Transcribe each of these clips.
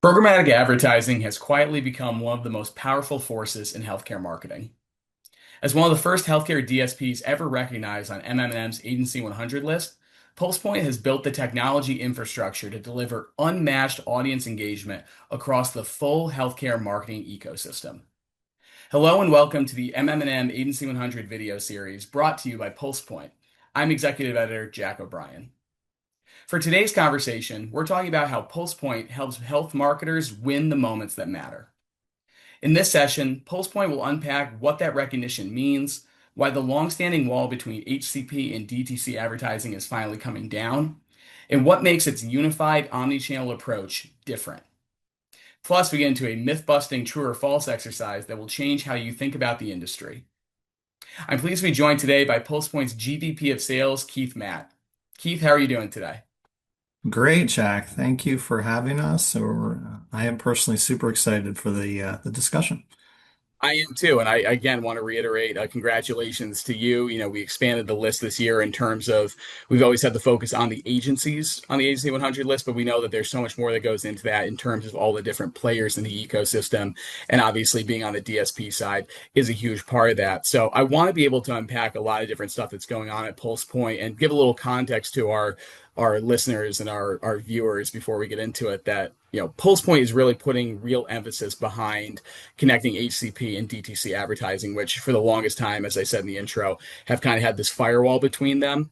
Programmatic advertising has quietly become one of the most powerful forces in healthcare marketing. As one of the first healthcare DSPs ever recognized on MM+M's Agency 100 list, PulsePoint has built the technology infrastructure to deliver unmatched audience engagement across the full healthcare marketing ecosystem. Hello and welcome to the MM+M Agency 100 video series brought to you by PulsePoint. I'm Executive Editor Jack O'Brien. For today's conversation, we're talking about how PulsePoint helps health marketers win the moments that matter. In this session, PulsePoint will unpack what that recognition means, why the long-standing wall between HCP and DTC advertising is finally coming down, and what makes its unified omnichannel approach different. Plus, we get into a myth-busting true or false exercise that will change how you think about the industry. I'm pleased to be joined today by PulsePoint's GVP of Sales, Keith Matt. Keith, how are you doing today? Great, Jack. Thank you for having us. I am personally super excited for the discussion. I am too, and I again want to reiterate congratulations to you. We expanded the list this year in terms of we've always had the focus on the agencies on the Agency 100 list, but we know that there's so much more that goes into that in terms of all the different players in the ecosystem, and obviously being on the DSP side is a huge part of that. So I want to be able to unpack a lot of different stuff that's going on at Pulse Point and give a little context to our listeners and our viewers before we get into it that PulsePoint is really putting real emphasis behind connecting HCP and DTC advertising, which for the longest time, as I said in the intro, have kind of had this firewall between them.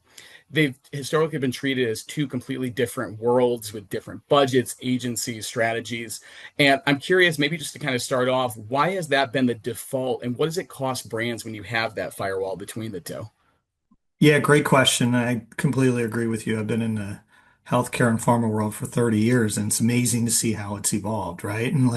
They've historically been treated as two completely different worlds with different budgets, agencies, strategies. And I'm curious, maybe just to kind of start off, why has that been the default and what does it cost brands when you have that firewall between the two? Yeah, great question. I completely agree with you. I've been in the healthcare and pharma world for 30 years, and it's amazing to see how it's evolved, right? And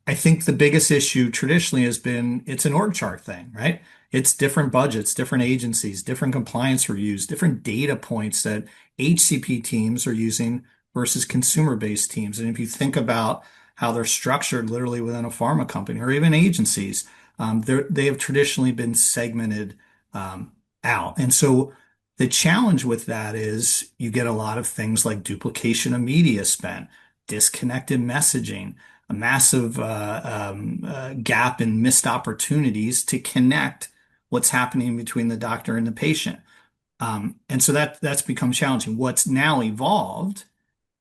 I think the biggest issue traditionally has been it's an org chart thing, right? It's different budgets, different agencies, different compliance reviews, different data points that HCP teams are using versus consumer-based teams. And if you think about how they're structured literally within a pharma company or even agencies, they have traditionally been segmented um, out. And so the challenge with that is you get a lot of things like duplication of media spent, disconnected messaging, a massive gap in missed opportunities to connect what's happening between the doctor and the patient. And so that's become challenging. What's now evolved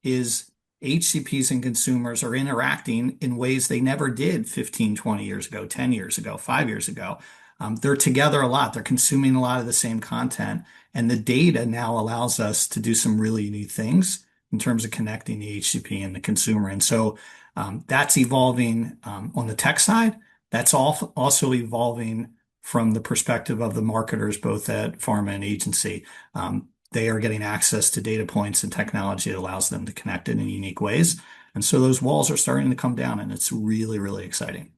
is HCPs and consumers are interacting in ways they never did 15, 20 years ago, 10 years ago, 5 years ago. They're together a lot. They're consuming a lot of the same content. And the data now allows us to do some really neat things in terms of connecting the HCP and the consumer. And so that's evolving on the tech side. That's also evolving from the perspective of the marketers, both at pharma and agency. They are getting access to data points and technology that allows them to connect it in unique ways. And so those walls are starting to come down, and it's really, really exciting.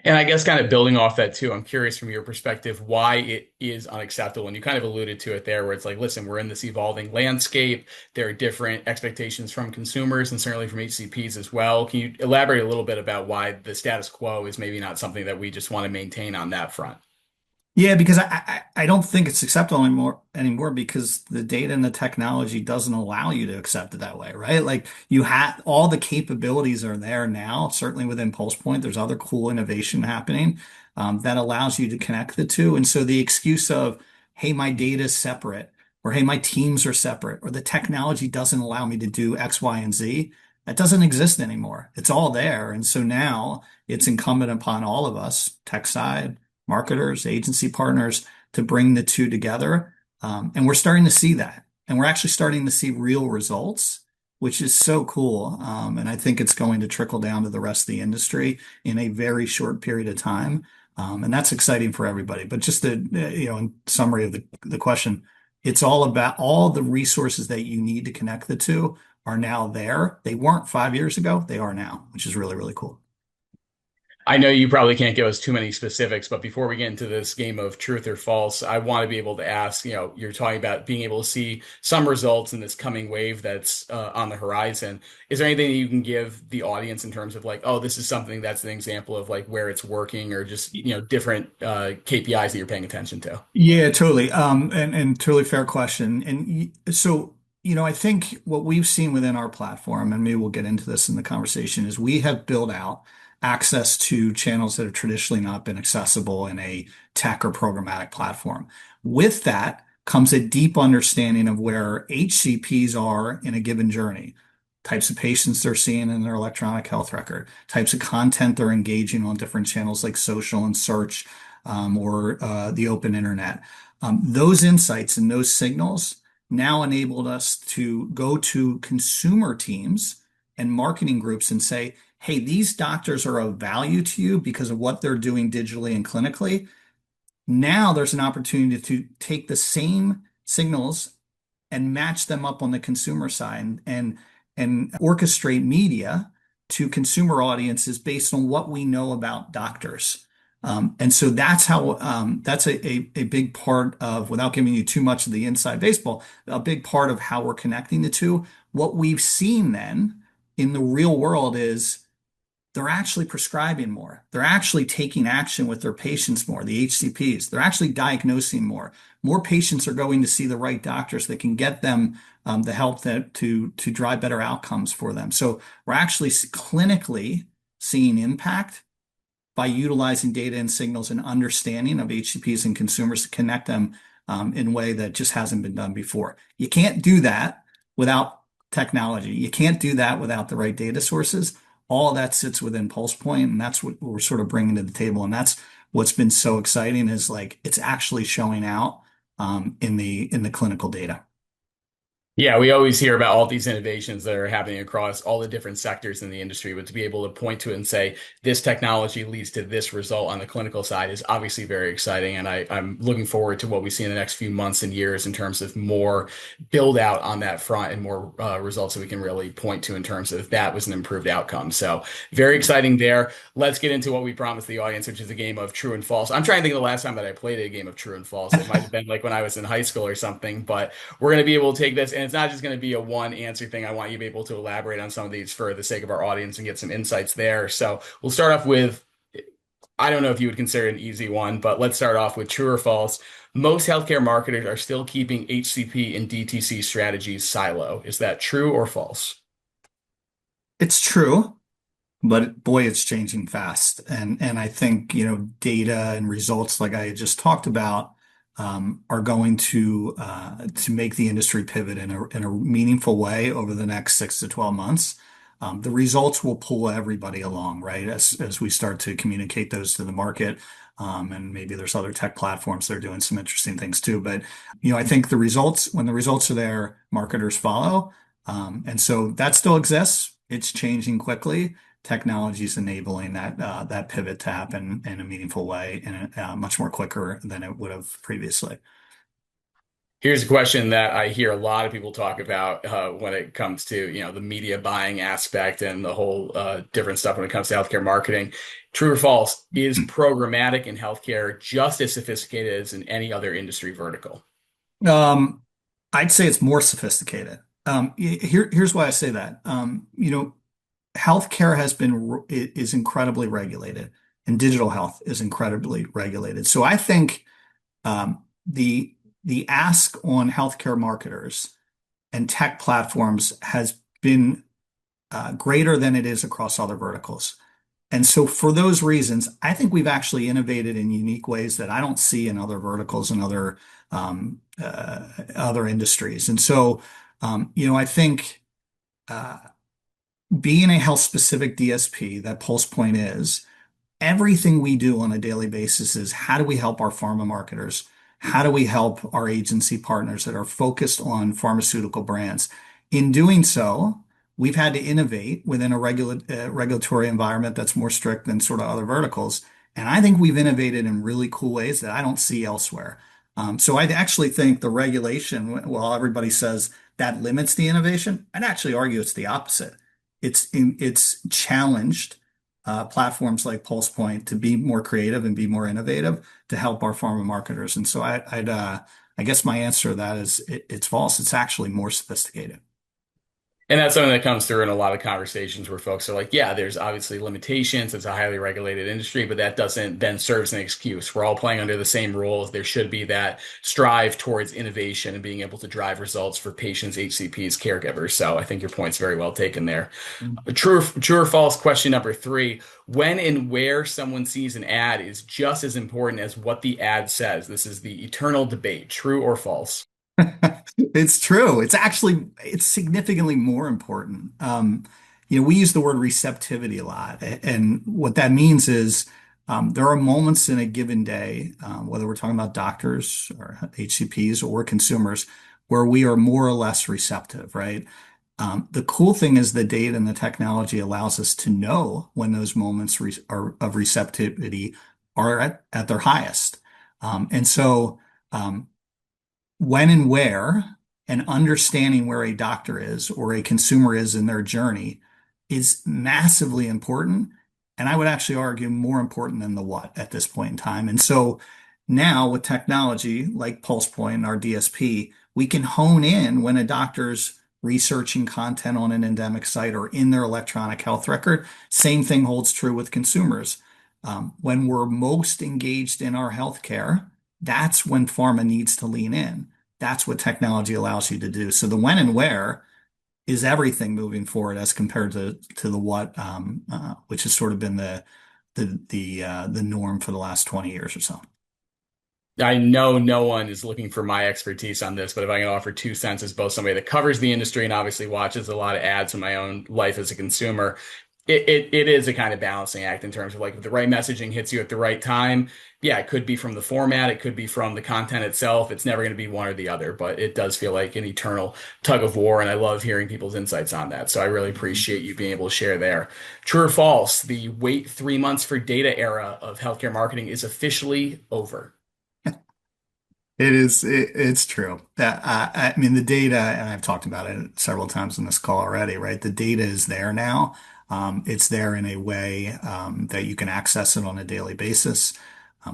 And I guess kind of building off that too, I'm curious from your perspective why it is unacceptable. And you kind of alluded to it there, where it's like, listen, we're in this evolving landscape. There are different expectations from consumers and certainly from HCPs as well. Can you elaborate a little bit about why the status quo is maybe not something that we just want to maintain on that front? Yeah, because I don't think it's acceptable anymore because the data and the technology doesn't allow you to accept it that way, right? Like you have all the capabilities are there now, certainly within PulsePoint. There's other cool innovation happening that allows you to connect the two. And so the excuse of, hey, my data is separate, or hey, my teams are separate, or the technology doesn't allow me to do X, Y, and Z, that doesn't exist anymore. It's all there. And so now it's incumbent upon all of us, tech side marketers, agency partners to bring the two together. And we're starting to see that. And we're actually starting to see real results, which is so cool. And I think it's going to trickle down to the rest of the industry in a very short period of time. And that's exciting for everybody. But just to, in summary of the question, it's all about all the resources that you need to connect the two are now there. They weren't 5 years ago. They are now, which is really, really cool. I know you probably can't give us too many specifics, but before we get into this game of truth or false, I want to be able to ask, you're talking about being able to see some results in this coming wave that's on the horizon. Is there anything that you can give the audience in terms of like, oh, this is something that's an example of like where it's working or just, different KPIs that you're paying attention to? Yeah, totally. And totally fair question. And so I think what we've seen within our platform, and maybe we'll get into this in the conversation, is we have built out access to channels that have traditionally not been accessible in a tech or programmatic platform. With that comes a deep understanding of where HCPs are in a given journey, types of patients they're seeing in their electronic health record, types of content they're engaging on different channels like social and search, or the open internet. Those insights and those signals now enabled us to go to consumer teams and marketing groups and say, hey, these doctors are of value to you because of what they're doing digitally and clinically. Now there's an opportunity to take the same signals and match them up on the consumer side and orchestrate media to consumer audiences based on what we know about doctors. And so that's how that's a big part of, without giving you too much of the inside baseball, a big part of how we're connecting the two. What we've seen then in the real world is they're actually prescribing more. They're actually taking action with their patients more, the HCPs. They're actually diagnosing more. More patients are going to see the right doctors that can get them the help to drive better outcomes for them. So we're actually clinically seeing impact by utilizing data and signals and understanding of HCPs and consumers to connect them in a way that just hasn't been done before. You can't do that without technology. You can't do that without the right data sources. All of that sits within PulsePoint, and that's what we're sort of bringing to the table. And that's what's been so exciting is like it's actually showing out in the clinical data. Yeah, we always hear about all these innovations that are happening across all the different sectors in the industry, but to be able to point to it and say this technology leads to this result on the clinical side is obviously very exciting. And I'm looking forward to what we see in the next few months and years in terms of more build out on that front and more results that we can really point to in terms of that was an improved outcome. So very exciting there. Let's get into what we promised the audience, which is a game of true and false. I'm trying to think of the last time that I played a game of true and false. It might have been like when I was in high school or something, but we're going to be able to take this, and it's not just going to be a one answer thing. I want you to be able to elaborate on some of these for the sake of our audience and get some insights there. So we'll start off with, I don't know if you would consider it an easy one, but let's start off with true or false. Most healthcare marketers are still keeping HCP and DTC strategies silo. Is that true or false? It's true. But boy, it's changing fast. And I think, data and results like I just talked about are going to make the industry pivot in a meaningful way over the next 6 to 12 months. The results will pull everybody along, right? As we start to communicate those to the market. And maybe there's other tech platforms that are doing some interesting things too. But, I think when the results are there, marketers follow. And so that still exists. It's changing quickly. Technology is enabling that pivot to happen in a meaningful way and much more quicker than it would have previously. Here's a question that I hear a lot of people talk about when it comes to, the media buying aspect and the whole different stuff when it comes to healthcare marketing. True or false, is programmatic in healthcare just as sophisticated as in any other industry vertical? Um, I'd say it's more sophisticated. Here's why I say that. Healthcare is incredibly regulated, and digital health is incredibly regulated. So I think the ask on healthcare marketers and tech platforms has been greater than it is across other verticals. And so for those reasons, I think we've actually innovated in unique ways that I don't see in other verticals and other industries. And so, I think being a health specific DSP that PulsePoint is, everything we do on a daily basis is how do we help our pharma marketers? How do we help our agency partners that are focused on pharmaceutical brands? In doing so, we've had to innovate within a regulatory environment that's more strict than sort of other verticals. And I think we've innovated in really cool ways that I don't see elsewhere. So I actually think the regulation, while everybody says that limits the innovation, I'd actually argue it's the opposite. It's challenged platforms like PulsePoint to be more creative and be more innovative to help our pharma marketers. And so I guess my answer to that is it's false. It's actually more sophisticated. And that's something that comes through in a lot of conversations where folks are like, yeah, there's obviously limitations. It's a highly regulated industry, but that doesn't then serve as an excuse. We're all playing under the same rules. There should be that strive towards innovation and being able to drive results for patients, HCPs, caregivers. So I think your point's very well taken there. True or false question number three. When and where someone sees an ad is just as important as what the ad says. This is the eternal debate. True or false? It's true. It's significantly more important. We use the word receptivity a lot, and what that means is there are moments in a given day, whether we're talking about doctors or HCPs or consumers, where we are more or less receptive, right? The cool thing is the data and the technology allows us to know when those moments of receptivity are at their highest. And so, when and where and understanding where a doctor is or a consumer is in their journey is massively important. And I would actually argue more important than the what at this point in time. And so now with technology like PulsePoint and our DSP, we can hone in when a doctor's researching content on an endemic site or in their electronic health record. Same thing holds true with consumers. When we're most engaged in our healthcare, that's when pharma needs to lean in. That's what technology allows you to do. So the when and where is everything moving forward as compared to the what, which has sort of been the norm for the last 20 years or so. I know no one is looking for my expertise on this, but if I can offer 2 cents as both somebody that covers the industry and obviously watches a lot of ads in my own life as a consumer, it is a kind of balancing act in terms of like if the right messaging hits you at the right time. Yeah, it could be from the format, it could be from the content itself. It's never going to be one or the other, but it does feel like an eternal tug of war, and I love hearing people's insights on that. So I really appreciate you being able to share there. True or false, the wait 3 months for data era of healthcare marketing is officially over. It's true. I mean, the data, and I've talked about it several times in this call already, right? The data is there now. It's there in a way that you can access it on a daily basis.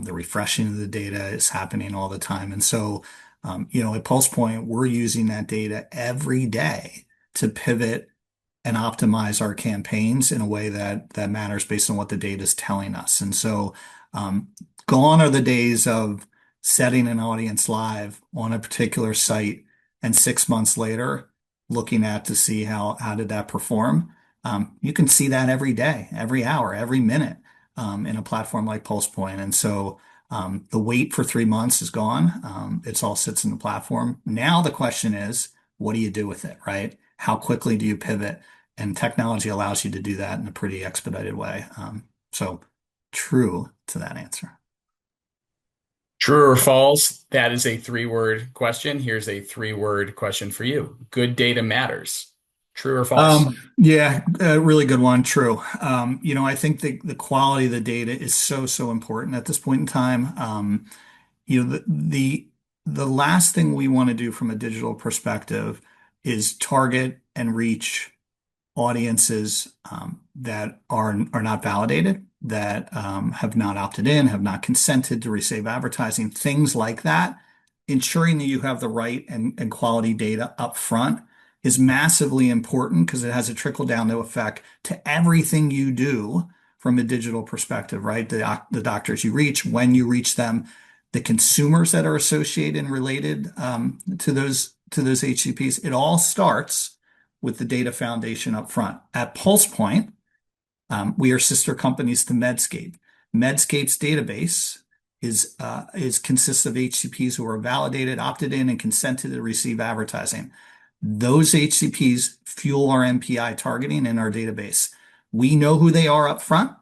The refreshing of the data is happening all the time. And so, at PulsePoint, we're using that data every day to pivot and optimize our campaigns in a way that matters based on what the data is telling us. And so, um, gone are the days of setting an audience live on a particular site and 6 months later looking at to see how did that perform. You can see that every day, every hour, every minute in a platform like PulsePoint. And so the wait for 3 months is gone. It's all sits in the platform. Now the question is, what do you do with it, right? How quickly do you pivot? And technology allows you to do that in a pretty expedited way. So true to that answer. True or false? That is a 3-word question. Here's a 3-word question for you. Good data matters. True or false? Yeah, a really good one. True. I think the quality of the data is so important at this point in time. The last thing we want to do from a digital perspective is target and reach audiences that are not validated, that have not opted in, have not consented to receive advertising, things like that. Ensuring that you have the right and quality data up front is massively important because it has a trickle down effect to everything you do from a digital perspective, right? The doctors you reach, when you reach them, the consumers that are associated and related to those HCPs. It all starts with the data foundation up front. At PulsePoint, we are sister companies to Medscape. Medscape's database is consists of HCPs who are validated, opted in, and consented to receive advertising. Those HCPs fuel our MPI targeting in our database. We know who they are up front.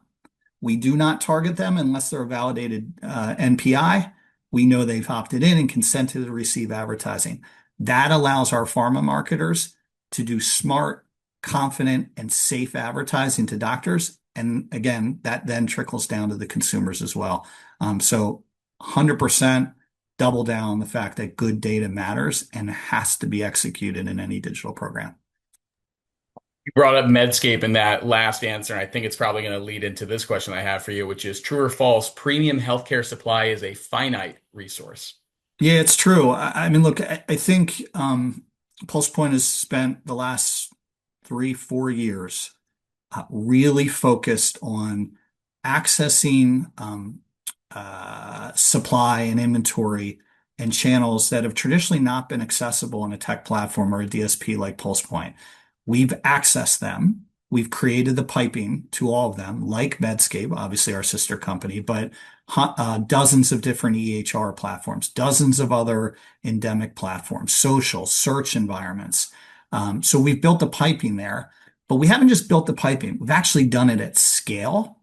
We do not target them unless they're a validated NPI. We know they've opted in and consented to receive advertising. That allows our pharma marketers to do smart, confident, and safe advertising to doctors. And again, that then trickles down to the consumers as well. So 100% double down on the fact that good data matters and has to be executed in any digital program. You brought up Medscape in that last answer, and I think it's probably going to lead into this question I have for you, which is true or false, premium healthcare supply is a finite resource. Yeah, it's true. I mean, look, I think PulsePoint has spent the last three, 4 years really focused on accessing supply and inventory and channels that have traditionally not been accessible on a tech platform or a DSP like PulsePoint. We've accessed them. We've created the piping to all of them, like Medscape, obviously our sister company, but dozens of different EHR platforms, dozens of other endemic platforms, social, search environments. So we've built the piping there, but we haven't just built the piping. We've actually done it at scale.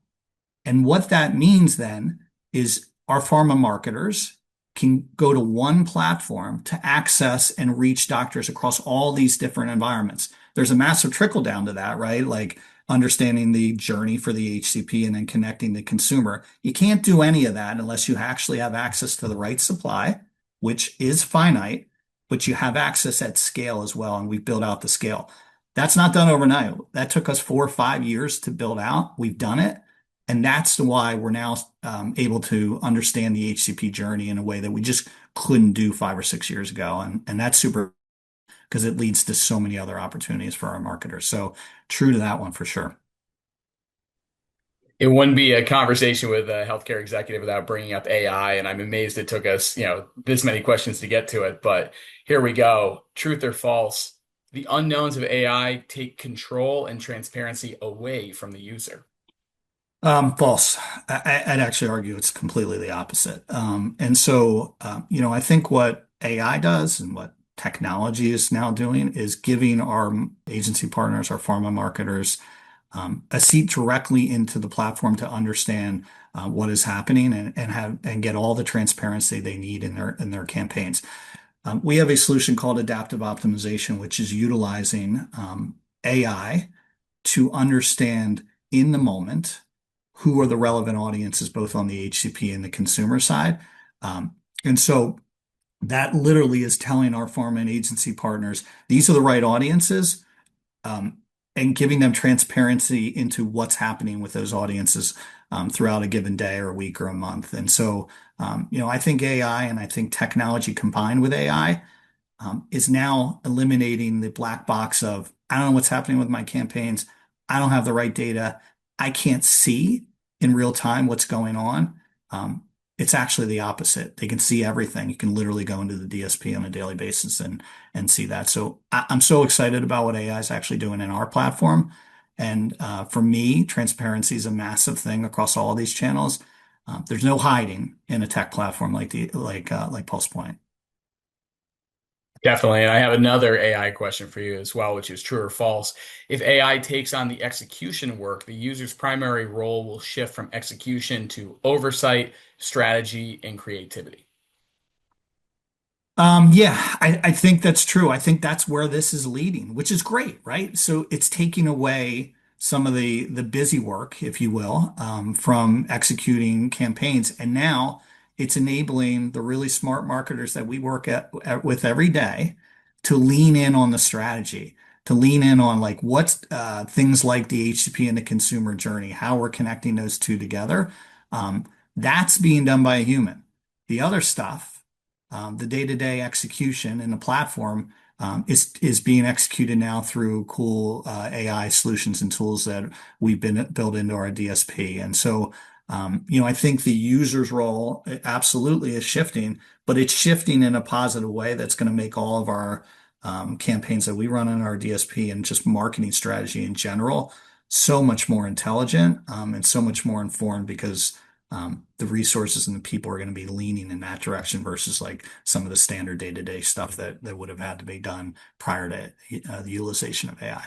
And what that means then is our pharma marketers can go to one platform to access and reach doctors across all these different environments. There's a massive trickle down to that, right? Like understanding the journey for the HCP and then connecting the consumer. You can't do any of that unless you actually have access to the right supply, which is finite, but you have access at scale as well. And we've built out the scale. That's not done overnight. That took us 4 or 5 years to build out. We've done it. And that's why we're now able to understand the HCP journey in a way that we just couldn't do 5 or 6 years ago. And that's super because it leads to so many other opportunities for our marketers. So true to that one for sure. It wouldn't be a conversation with a healthcare executive without bringing up AI, and I'm amazed it took us, this many questions to get to it. But here we go. Truth or false? The unknowns of AI take control and transparency away from the user. False. I'd actually argue it's completely the opposite. I think what AI does and what technology is now doing is giving our agency partners, our pharma marketers, a seat directly into the platform to understand what is happening and get all the transparency they need in their campaigns. We have a solution called adaptive optimization, which is utilizing AI to understand in the moment who are the relevant audiences, both on the HCP and the consumer side. And so that literally is telling our pharma and agency partners, these are the right audiences, and giving them transparency into what's happening with those audiences throughout a given day or a week or a month. And so, I think AI and I think technology combined with AI is now eliminating the black box of, I don't know what's happening with my campaigns. I don't have the right data. I can't see in real time what's going on. It's actually the opposite. They can see everything. You can literally go into the DSP on a daily basis and see that. So I'm so excited about what AI is actually doing in our platform. And for me, transparency is a massive thing across all of these channels. There's no hiding in a tech platform like PulsePoint. Definitely. And I have another AI question for you as well, which is true or false. If AI takes on the execution work, the user's primary role will shift from execution to oversight, strategy, and creativity. Yeah, I think that's true. I think that's where this is leading, which is great, right? So it's taking away some of the busy work, if you will, from executing campaigns, and now it's enabling the really smart marketers that we work with every day to lean in on the strategy, to lean in on like what's things like the HCP and the consumer journey, how we're connecting those two together. That's being done by a human. The other stuff the day-to-day execution in the platform is being executed now through cool AI solutions and tools that we've been built into our DSP. And so, I think the user's role absolutely is shifting, but it's shifting in a positive way that's going to make all of our campaigns that we run in our DSP and just marketing strategy in general so much more intelligent and so much more informed because the resources and the people are going to be leaning in that direction versus like some of the standard day-to-day stuff that would have had to be done prior to the utilization of AI.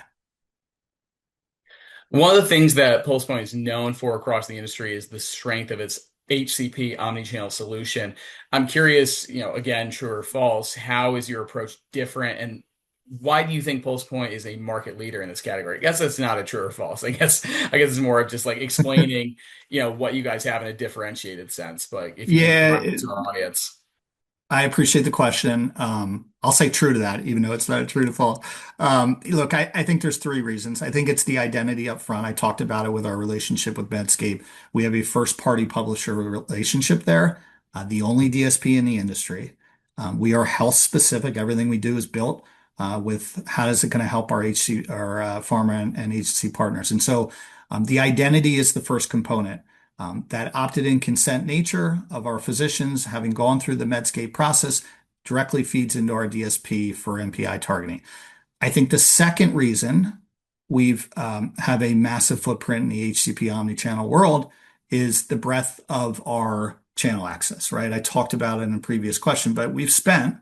One of the things that PulsePoint is known for across the industry is the strength of its HCP omnichannel solution. I'm curious, again, true or false, how is your approach different and why do you think PulsePoint is a market leader in this category? I guess that's not a true or false. I guess it's more of just like explaining, what you guys have in a differentiated sense. But if you can provide it Yeah, to our audience. I appreciate the question. I'll say true to that, even though it's not a true to false. Look, I think there's three reasons. I think it's the identity up front. I talked about it with our relationship with Medscape. We have a first-party publisher relationship there, the only DSP in the industry. We are health specific. Everything we do is built with how is it going to help our pharma and agency partners. And so the identity is the first component. That opted-in consent nature of our physicians having gone through the Medscape process directly feeds into our DSP for MPI targeting. I think the second reason we've have a massive footprint in the HCP omnichannel world is the breadth of our channel access, right? I talked about it in a previous question, but we've spent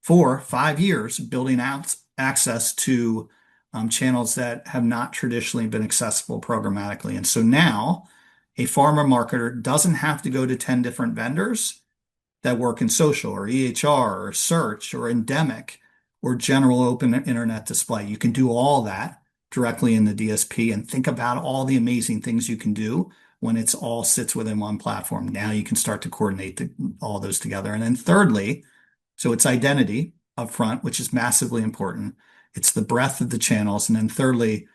4, 5 years building out access to channels that have not traditionally been accessible programmatically. And so now a pharma marketer doesn't have to go to 10 different vendors that work in social or EHR or search or endemic or general open internet display. You can do all that directly in the DSP and think about all the amazing things you can do when it's all sits within one platform. Now you can start to coordinate all those together. And then thirdly, so it's identity up front, which is massively important. It's the breadth of the channels. And then thirdly,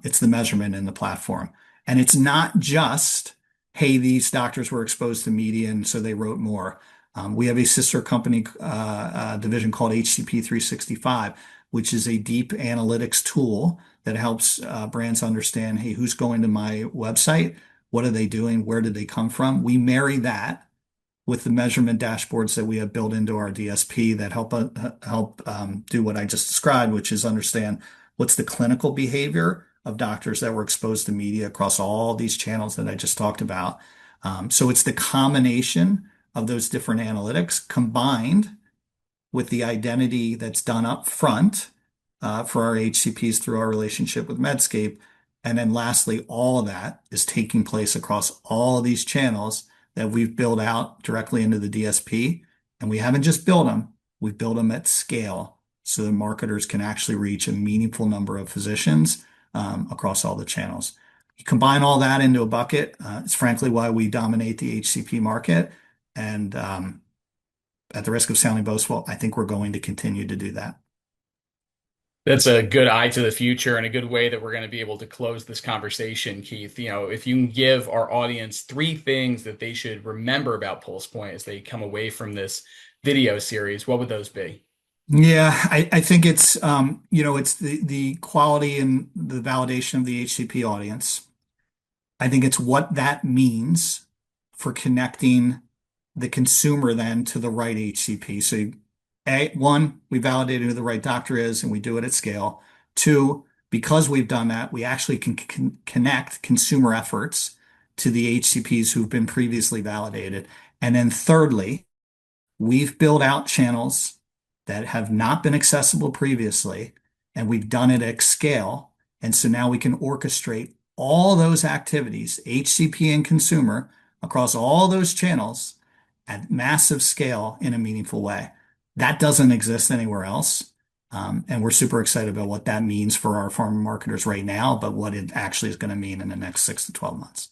it's the measurement in the platform. And it's not just, hey, these doctors were exposed to media and so they wrote more. We have a sister company division called HCP 365, which is a deep analytics tool that helps brands understand, hey, who's going to my website? What are they doing? Where did they come from? We marry that with the measurement dashboards that we have built into our DSP that help do what I just described, which is understand what's the clinical behavior of doctors that were exposed to media across all these channels that I just talked about. So it's the combination of those different analytics combined with the identity that's done up front for our HCPs through our relationship with Medscape. And then lastly, all of that is taking place across all of these channels that we've built out directly into the DSP. And we haven't just built them, we've built them at scale so the marketers can actually reach a meaningful number of physicians across all the channels. You combine all that into a bucket. It's frankly why we dominate the HCP market. And at the risk of sounding boastful, I think we're going to continue to do that. That's a good eye to the future and a good way that we're going to be able to close this conversation, Keith. If you can give our audience three things that they should remember about PulsePoint as they come away from this video series, what would those be? Yeah, I think it's it's the quality and the validation of the HCP audience. I think it's what that means for connecting the consumer then to the right HCP. So, one, we validated who the right doctor is and we do it at scale. Two, because we've done that, we actually can connect consumer efforts to the HCPs who've been previously validated. And then thirdly, we've built out channels that have not been accessible previously, and we've done it at scale. And so now we can orchestrate all those activities, HCP and consumer, across all those channels at massive scale in a meaningful way. That doesn't exist anywhere else. And we're super excited about what that means for our pharma marketers right now, but what it actually is going to mean in the next 6 to 12 months.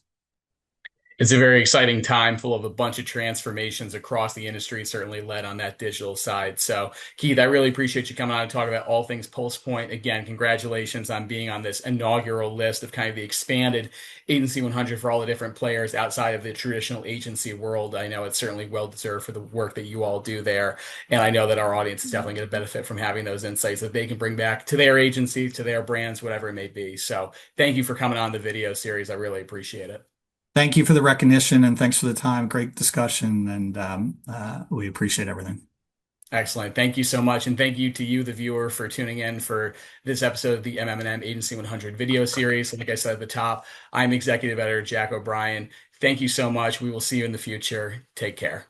It's a very exciting time full of a bunch of transformations across the industry, certainly led on that digital side. So, Keith, I really appreciate you coming on and talking about all things PulsePoint. Again, congratulations on being on this inaugural list of kind of the expanded Agency 100 for all the different players outside of the traditional agency world. I know it's certainly well deserved for the work that you all do there. And I know that our audience is definitely going to benefit from having those insights that they can bring back to their agency, to their brands, whatever it may be. So, thank you for coming on the video series. I really appreciate it. Thank you for the recognition and thanks for the time. Great discussion, and we appreciate everything. Excellent. Thank you so much. And thank you to you, the viewer, for tuning in for this episode of the MM+M Agency 100 video series. Like I said at the top, I'm Executive Editor Jack O'Brien. Thank you so much. We will see you in the future. Take care.